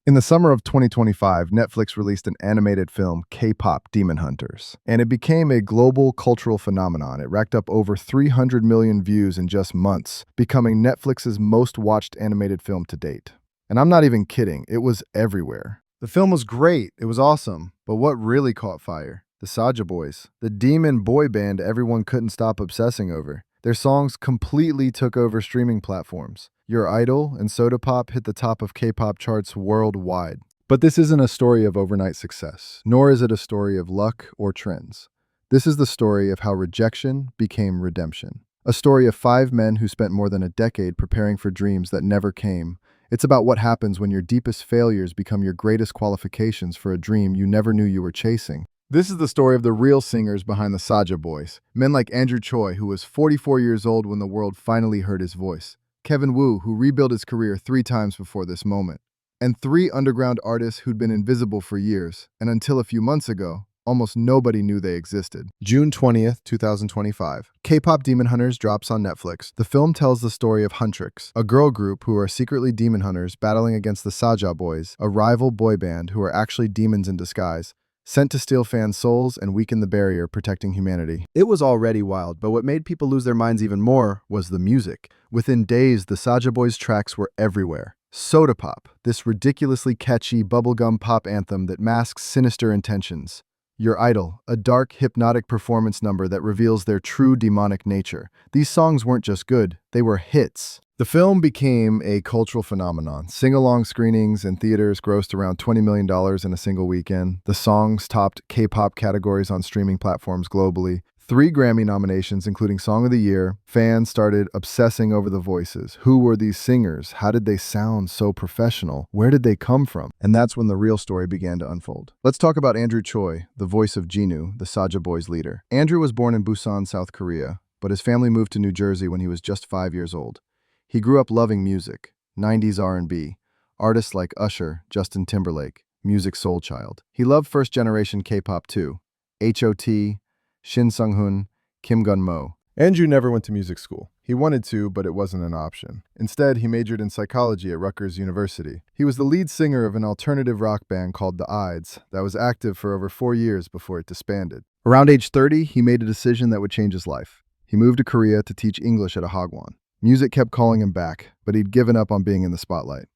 In the summer of 2025, Netflix released an animated film, K-pop Demon Hunters, and it became a global cultural phenomenon. It racked up over 300 million views in just months, becoming Netflix's most watched animated film to date. And I'm not even kidding, it was everywhere. The film was great, it was awesome, but what really caught fire? The Saja Boys, the demon boy band everyone couldn't stop obsessing over. Their songs completely took over streaming platforms. Your Idol and Soda Pop hit the top of K-pop charts worldwide. But this isn't a story of overnight success, nor is it a story of luck or trends. This is the story of how rejection became redemption. A story of 5 men who spent more than a decade preparing for dreams that never came. It's about what happens when your deepest failures become your greatest qualifications for a dream you never knew you were chasing. This is the story of the real singers behind the Saja Boys. Men like Choi, who was 44 years old when the world finally heard his voice. Kevin Woo, who rebuilt his career 3 times before this moment. And 3 underground artists who'd been invisible for years, and until a few months ago, almost nobody knew they existed. June 20th, 2025. K-pop Demon Hunters drops on Netflix. The film tells the story of Huntrix, a girl group who are secretly demon hunters battling against the Saja Boys, a rival boy band who are actually demons in disguise, sent to steal fans' souls and weaken the barrier protecting humanity. It was already wild, but what made people lose their minds even more was the music. Within days, the Saja Boys tracks were everywhere. Soda Pop, this ridiculously catchy bubblegum pop anthem that masks sinister intentions. Your Idol, a dark, hypnotic performance number that reveals their true demonic nature. These songs weren't just good, they were hits. The film became a cultural phenomenon. Sing-along screenings in theaters grossed around $20 million in a single weekend. The songs topped K-pop categories on streaming platforms globally. 3 Grammy nominations, including Song of the Year. Fans started obsessing over the voices. Who were these singers? How did they sound so professional? Where did they come from? And that's when the real story began to unfold. Let's talk about Andrew Choi, the voice of Jinu, the Saja Boys leader. Andrew was born in Busan, South Korea, but his family moved to New Jersey when he was just 5 years old. He grew up loving music, 90s R&B, artists like Usher, Justin Timberlake, music soul child. He loved first-generation K-pop too, H.O.T., Shin Sung-hoon, Kim Gun-mo. Andrew never went to music school. He wanted to, but it wasn't an option. Instead, he majored in psychology at Rutgers University. He was the lead singer of an alternative rock band called the Ides that was active for over 4 years before it disbanded. Around age 30, he made a decision that would change his life. He moved to Korea to teach English at a hagwon. Music kept calling him back, but he'd given up on being in the spotlight.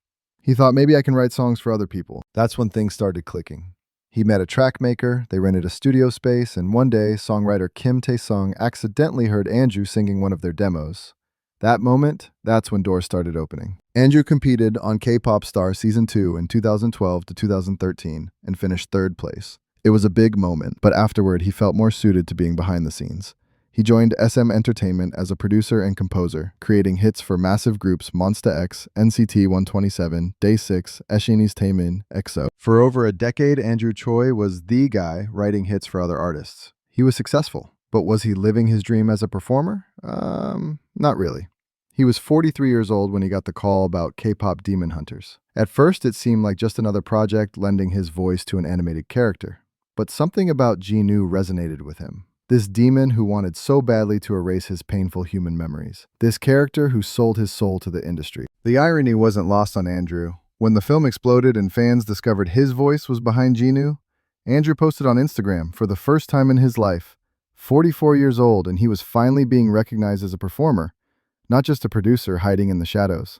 He thought, maybe I can write songs for other people. That's when things started clicking. He met a track maker, they rented a studio space, and one day, songwriter Kim Tae-sung accidentally heard Andrew singing one of their demos. That moment, that's when doors started opening. Andrew competed on K-Pop Star Season 2 in 2012 to 2013 and finished 3rd place. It was a big moment, but afterward he felt more suited to being behind the scenes. He joined SM Entertainment as a producer and composer, creating hits for massive groups Monsta X, NCT 127, Day6, SHINee's Taemin, EXO. For over a decade, Andrew Choi was the guy writing hits for other artists. He was successful, but was he living his dream as a performer? Not really. He was 43 years old when he got the call about K-pop Demon Hunters. At first, it seemed like just another project lending his voice to an animated character. But something about Jinu resonated with him. This demon who wanted so badly to erase his painful human memories. This character who sold his soul to the industry. The irony wasn't lost on Andrew. When the film exploded and fans discovered his voice was behind Jinu, Andrew posted on Instagram for the first time in his life, 44 years old, and he was finally being recognized as a performer, not just a producer hiding in the shadows.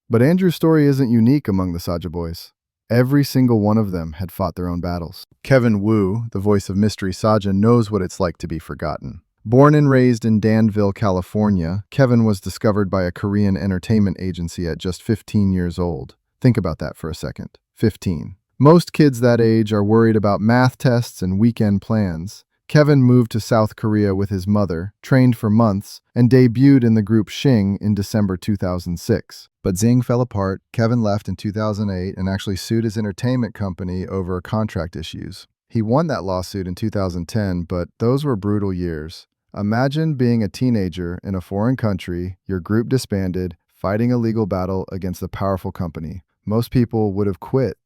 But Andrew's story isn't unique among the Saja Boys. Every single one of them had fought their own battles. Kevin Woo, the voice of Mystery Saja, knows what it's like to be forgotten. Born and raised in Danville, California, Kevin was discovered by a Korean entertainment agency at just 15 years old. Think about that for a second. 15. Most kids that age are worried about math tests and weekend plans. Kevin moved to South Korea with his mother, trained for months, and debuted in the group SHINee in December 2006. But Zing fell apart. Kevin left in 2008 and actually sued his entertainment company over contract issues. He won that lawsuit in 2010, but those were brutal years. Imagine being a teenager in a foreign country, your group disbanded, fighting a legal battle against a powerful company. Most people would have quit.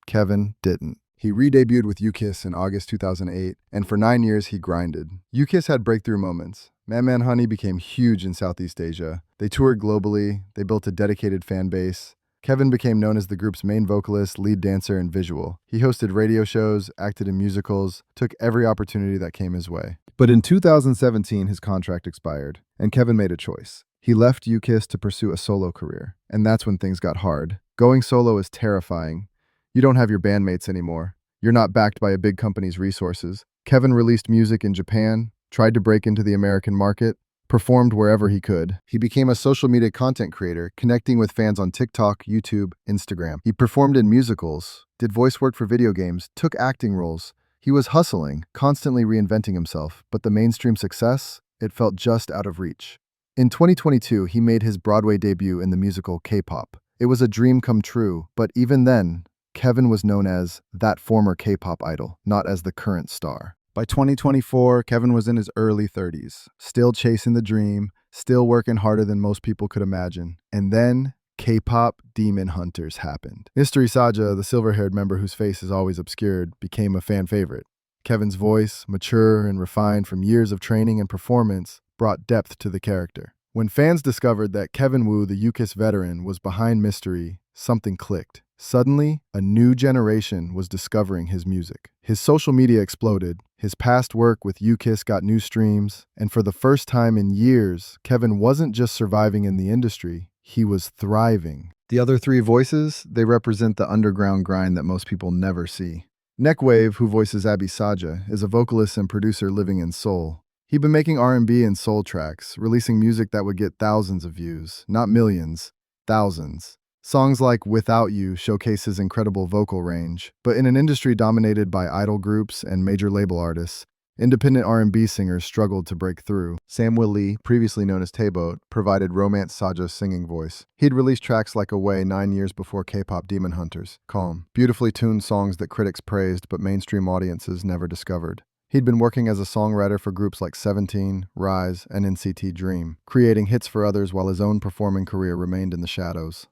Kevin didn't. He re-debuted with U-Kiss in August 2008, and for 9 years he grinded. U-Kiss had breakthrough moments. Man Man Honey became huge in Southeast Asia. They toured globally, they built a dedicated fan base. Kevin became known as the group's main vocalist, lead dancer, and visual. He hosted radio shows, acted in musicals, took every opportunity that came his way. But in 2017, his contract expired, and Kevin made a choice. He left UKISS to pursue a solo career, and that's when things got hard. Going solo is terrifying. You don't have your bandmates anymore. You're not backed by a big company's resources. Kevin released music in Japan, tried to break into the American market, performed wherever he could. He became a social media content creator, connecting with fans on TikTok, YouTube, Instagram. He performed in musicals, did voice work for video games, took acting roles. He was hustling, constantly reinventing himself, but the mainstream success, it felt just out of reach. In 2022, he made his Broadway debut in the musical K-pop. It was a dream come true, but even then, Kevin was known as that former K-pop idol, not as the current star. By 2024, Kevin was in his early 30s, still chasing the dream, still working harder than most people could imagine. And then, K-pop Demon Hunters happened. Mystery Saja, the silver-haired member whose face is always obscured, became a fan favorite. Kevin's voice, mature and refined from years of training and performance, brought depth to the character. When fans discovered that Kevin Woo, the UKISS veteran, was behind Mystery, something clicked. Suddenly, a new generation was discovering his music. His social media exploded, his past work with UKISS got new streams, and for the first time in years, Kevin wasn't just surviving in the industry, he was thriving. The other three voices, they represent the underground grind that most people never see. Neckwav, who voices Abby Saja, is a vocalist and producer living in Seoul. He'd been making R&B and soul tracks, releasing music that would get thousands of views, not millions, thousands. Songs like Without You showcase his incredible vocal range, but in an industry dominated by idol groups and major label artists, independent R&B singers struggled to break through. SamUIL, previously known as Tayboat, provided Romance Saja's singing voice. He'd released tracks like Away 9 years before K-pop Demon Hunters, Calm, beautifully tuned songs that critics praised but mainstream audiences never discovered. He'd been working as a songwriter for groups like 17, Rise, and NCT Dream, creating hits for others while his own performing career remained in the shadows.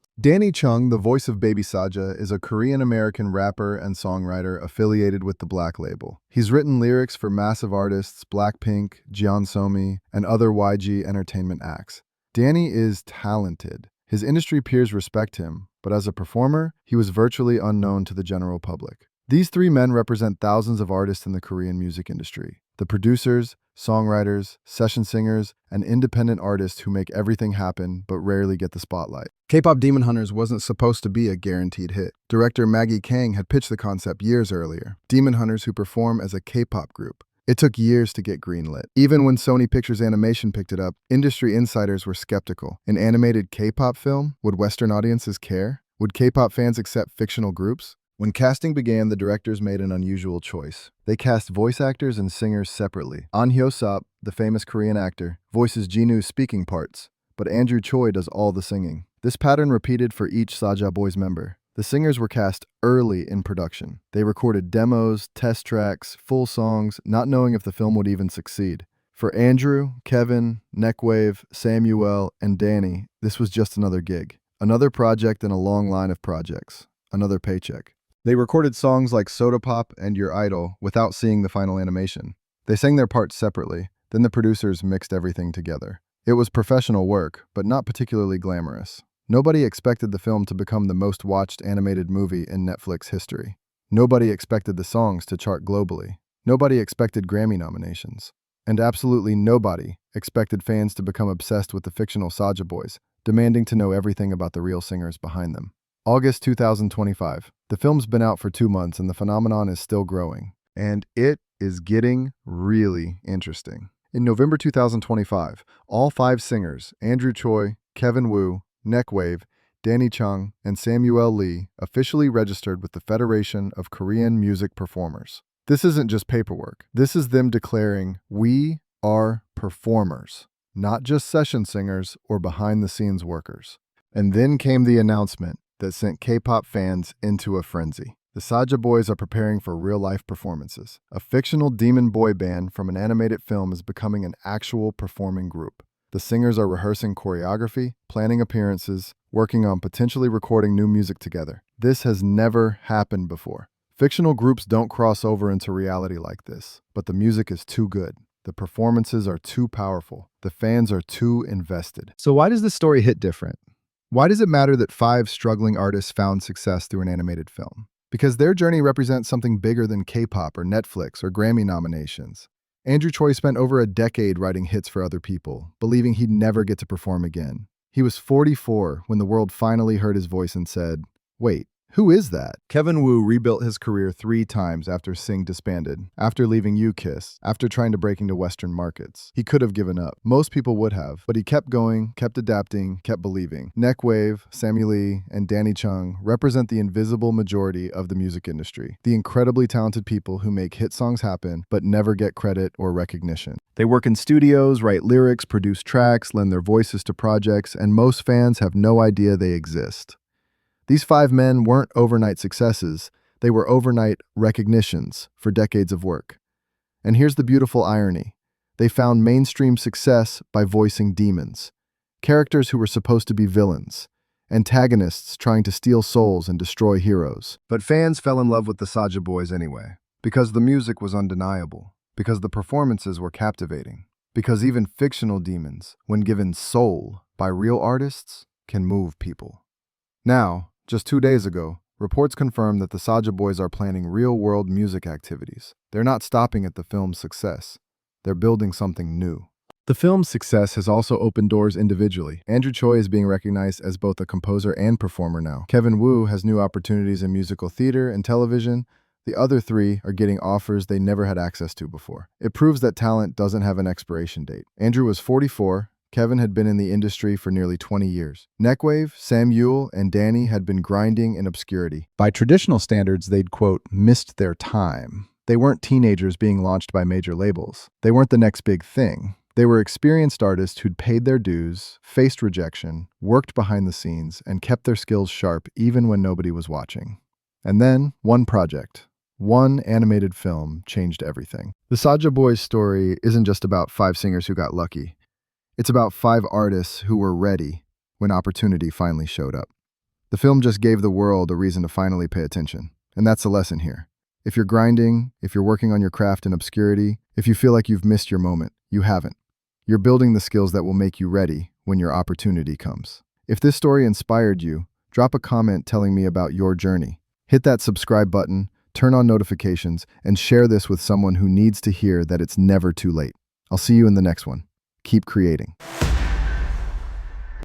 Chung, the voice of Baby Saja, is a Korean-American rapper and songwriter affiliated with the Black label. He's written lyrics for massive artists Blackpink, Jeon Somi, and other YG Entertainment acts. Danny is talented. His industry peers respect him, but as a performer, he was virtually unknown to the general public. These three men represent thousands of artists in the Korean music industry. The producers, songwriters, session singers, and independent artists who make everything happen but rarely get the spotlight. K-pop Demon Hunters wasn't supposed to be a guaranteed hit. Director Maggie Kang had pitched the concept years earlier. Demon Hunters who perform as a K-pop group. It took years to get greenlit. Even when Sony Pictures Animation picked it up, industry insiders were skeptical. An animated K-pop film? Would Western audiences care? Would K-pop fans accept fictional groups? When casting began, the directors made an unusual choice. They cast voice actors and singers separately. An Hyo-sop, the famous Korean actor, voices Jinu's speaking parts, but Andrew Choi does all the singing. This pattern repeated for each Saja Boys member. The singers were cast early in production. They recorded demos, test tracks, full songs, not knowing if the film would even succeed. For Andrew, Kevin, Neckwav, SamUIL, and Danny, this was just another gig. Another project in a long line of projects. Another paycheck. They recorded songs like Soda Pop and Your Idol without seeing the final animation. They sang their parts separately, then the producers mixed everything together. It was professional work, but not particularly glamorous. Nobody expected the film to become the most watched animated movie in Netflix history. Nobody expected the songs to chart globally. Nobody expected Grammy nominations. And absolutely nobody expected fans to become obsessed with the fictional Saja Boys, demanding to know everything about the real singers behind them. August 2025. The film's been out for 2 months and the phenomenon is still growing. And it is getting really interesting. In November 2025, all 5 singers, Andrew Choi, Kevin Woo, Neckwav, Danny Chung, and SamUIL, officially registered with the Federation of Korean Music Performers. This isn't just paperwork. This is them declaring, we are performers, not just session singers or behind-the-scenes workers. And then came the announcement that sent K-pop fans into a frenzy. The Saja Boys are preparing for real-life performances. A fictional demon boy band from an animated film is becoming an actual performing group. The singers are rehearsing choreography, planning appearances, working on potentially recording new music together. This has never happened before. Fictional groups don't cross over into reality like this, but the music is too good. The performances are too powerful. The fans are too invested. So why does this story hit different? Why does it matter that 5 struggling artists found success through an animated film? Because their journey represents something bigger than K-pop or Netflix or Grammy nominations. Andrew Choi spent over a decade writing hits for other people, believing he'd never get to perform again. He was 44 when the world finally heard his voice and said, "Wait, who is that?" Kevin Wu rebuilt his career 3 times after Sing disbanded, after leaving U-Kiss, after trying to break into Western markets. He could have given up. Most people would have, but he kept going, kept adapting, kept believing. Neckwav, SamUIL, and Chung represent the invisible majority of the music industry, the incredibly talented people who make hit songs happen but never get credit or recognition. They work in studios, write lyrics, produce tracks, lend their voices to projects, and most fans have no idea they exist. These 5 men weren't overnight successes, they were overnight recognitions for decades of work. And here's the beautiful irony. They found mainstream success by voicing demons, characters who were supposed to be villains, antagonists trying to steal souls and destroy heroes. But fans fell in love with the Saja Boys anyway, because the music was undeniable, because the performances were captivating, because even fictional demons, when given soul by real artists, can move people. Now, just 2 days ago, reports confirmed that the Saja Boys are planning real-world music activities. They're not stopping at the film's success. They're building something new. The film's success has also opened doors individually. Andrew Choi is being recognized as both a composer and performer now. Kevin Wu has new opportunities in musical theater and television. The other 3 are getting offers they never had access to before. It proves that talent doesn't have an expiration date. Andrew was 44. Kevin had been in the industry for nearly 20 years. Neckwav, SamUIL, and Danny had been grinding in obscurity. By traditional standards, they'd, quote, missed their time. They weren't teenagers being launched by major labels. They weren't the next big thing. They were experienced artists who'd paid their dues, faced rejection, worked behind the scenes, and kept their skills sharp even when nobody was watching. And then, one project, one animated film changed everything. The Saja Boys story isn't just about 5 singers who got lucky. It's about 5 artists who were ready when opportunity finally showed up. The film just gave the world a reason to finally pay attention. And that's the lesson here. If you're grinding, if you're working on your craft in obscurity, if you feel like you've missed your moment, you haven't. You're building the skills that will make you ready when your opportunity comes. If this story inspired you, drop a comment telling me about your journey. Hit that subscribe button, turn on notifications, and share this with someone who needs to hear that it's never too late. I'll see you in the next one. Keep creating.